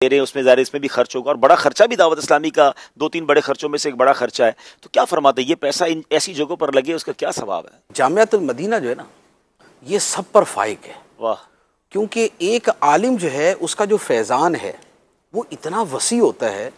दे रहे हैं उसमें ज़ाहिर इसमें भी खर्च होगा और बड़ा खर्चा भी दावत इस्लामी का 2-3 बड़े खर्चों में से एक बड़ा खर्चा है। तो क्या फरमाते हैं ये पैसा इन ऐसी जगहों पर लगे उसका क्या सवाब है? जामियातुल मदीना जो है ना, ये सब पर फाइक है। वाह। क्योंकि एक आलिम जो है उसका जो फैज़ान है वो इतना वसी होता है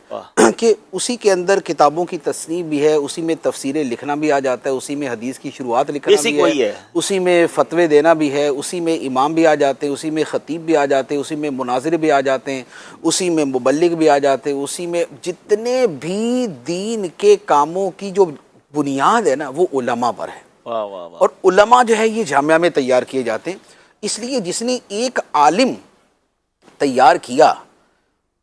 कि उसी के अंदर किताबों की तस्नीफ भी है, उसी में तफसीरें लिखना भी आ जाता है, उसी में हदीस की शुरुआत लिखना भी है, उसी में फतवे देना भी है, उसी में इमाम भी आ जाते हैं, उसी में ख़तीब भी आ जाते हैं, उसी में मुनाजिर भी आ जाते हैं, उसी में मुबल्लिग भी आ जाते हैं, उसी में जितने भी दीन के कामों की जो बुनियाद है ना वो उलमा पर है। वाह वाह वाह। और उलमा जो है ये जामिया में तैयार किए जाते हैं। इसलिए जिसने एक आलिम तैयार किया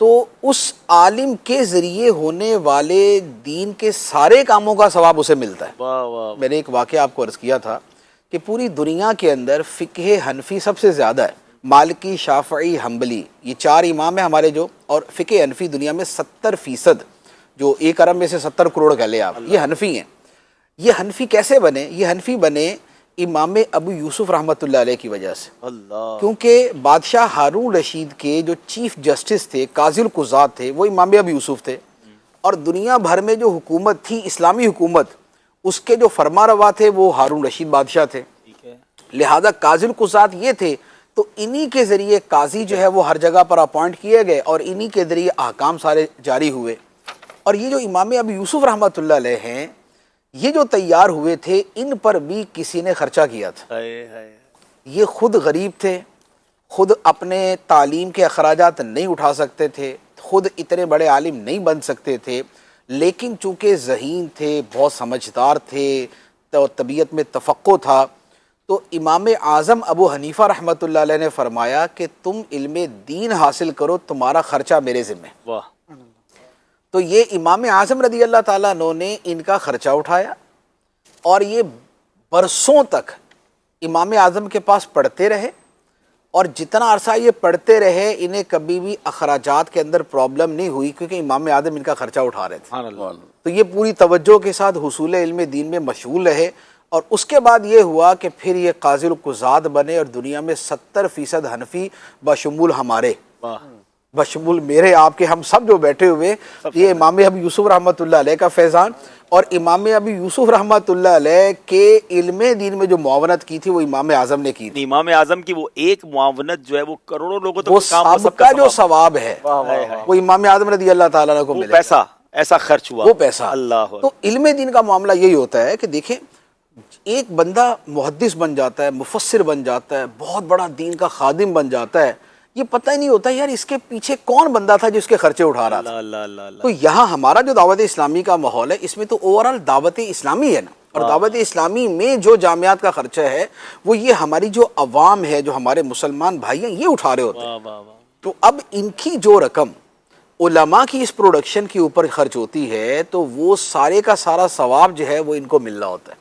तो उस आलिम के ज़रिए होने वाले दीन के सारे कामों का सवाब उसे मिलता है। वाह वाह। मैंने एक वाक़या आपको अर्ज़ किया था कि पूरी दुनिया के अंदर फ़िक़्ह हनफ़ी सबसे ज़्यादा है। मालिकी, शाफ़ई, हम्बली, ये 4 इमाम हैं हमारे जो, और फ़िक़्ह हनफ़ी दुनिया में 70% जो 1 अरब में से 70 करोड़ कह लें आप, ये हनफ़ी हैं। ये हनफ़ी कैसे बने? ये हनफ़ी बने इमाम अबू यूसुफ़ रहमतुल्लाह अलैह की वजह से। अल्लाह। क्योंकि बादशाह हारून रशीद के जो चीफ जस्टिस थे, काज़िल कुज़ात थे, वो इमाम अबू यूसुफ़ थे। और दुनिया भर में जो हुकूमत थी, इस्लामी हुकूमत, उसके जो फरमा रवा थे वो हारून रशीद बादशाह थे। लिहाजा काज़िल कुज़ात ये थे, तो इन्हीं के ज़रिए काजी जो है वो हर जगह पर अपॉइंट किए गए और इन्हीं के ज़रिए अहकाम सारे जारी हुए। और ये जो इमाम अबू यूसुफ़ रहमतुल्लाह अलैह हैं, ये जो तैयार हुए थे, इन पर भी किसी ने खर्चा किया था। ये खुद गरीब थे, खुद अपने तालीम के अखराजात नहीं उठा सकते थे, खुद इतने बड़े आलिम नहीं बन सकते थे, लेकिन चूँकि ज़हीन थे, बहुत समझदार थे, तो तबीयत में तफ़क्को था, तो इमाम आज़म अबू हनीफ़ा रहमतुल्लाह अलैह ने फरमाया कि तुम इल्म दीन हासिल करो, तुम्हारा ख़र्चा मेरे ज़िम्मे। वाह। तो ये इमाम आज़म रज़ी अल्लाह ताला अन्हु ने इनका ख़र्चा उठाया और ये बरसों तक इमाम आज़म के पास पढ़ते रहे, और जितना अरसा ये पढ़ते रहे इन्हें कभी भी अखराजात के अंदर प्रॉब्लम नहीं हुई, क्योंकि इमाम आज़म इनका ख़र्चा उठा रहे थे। तो ये पूरी तवज्जो के साथ हुसूल इल्म दीन में मशगूल रहे। और उसके बाद ये हुआ कि फिर ये काज़िल कुज़ात बने और दुनिया में 70% हनफी बशमूल हमारे, बशमूल मेरे, आपके, हम सब जो बैठे हुए, ये इमाम अबू यूसुफ़ रहमतुल्लाह अलैह का फैज़ान। और इमाम अबू यूसुफ़ रहमतुल्लाह अलैह के इल्मे दीन में जो मुआवनत की थी वो इमाम आज़म ने की थी। इमाम आज़म की वो एक मुआवनत जो है वो करोड़ों लोगों तो वो सबका जो सवाब है वो इमाम आज़म रज़ी अल्लाह ताला अन्हु को मिलेगा। पैसा ऐसा खर्च हुआ, वो पैसा। अल्लाह। तो इल्मे दीन का मामला यही होता है कि देखें, एक बंदा मुहद्दिस बन जाता है, मुफस्सिर बन जाता है, बहुत बड़ा दीन का खादिम बन जाता है, ये पता ही नहीं होता यार इसके पीछे कौन बंदा था जो इसके खर्चे उठा रहा था। तो यहाँ हमारा जो दावत इस्लामी का माहौल है, इसमें तो ओवरऑल दावत इस्लामी है ना, और दावत इस्लामी में जो जामियात का खर्चा है वो ये हमारी जो अवाम है, जो हमारे मुसलमान भाई हैं, ये उठा रहे होते हैं। तो अब इनकी जो रकम उलमा की इस प्रोडक्शन के ऊपर खर्च होती है, तो वो सारे का सारा सवाब जो है वो इनको मिल रहा होता है।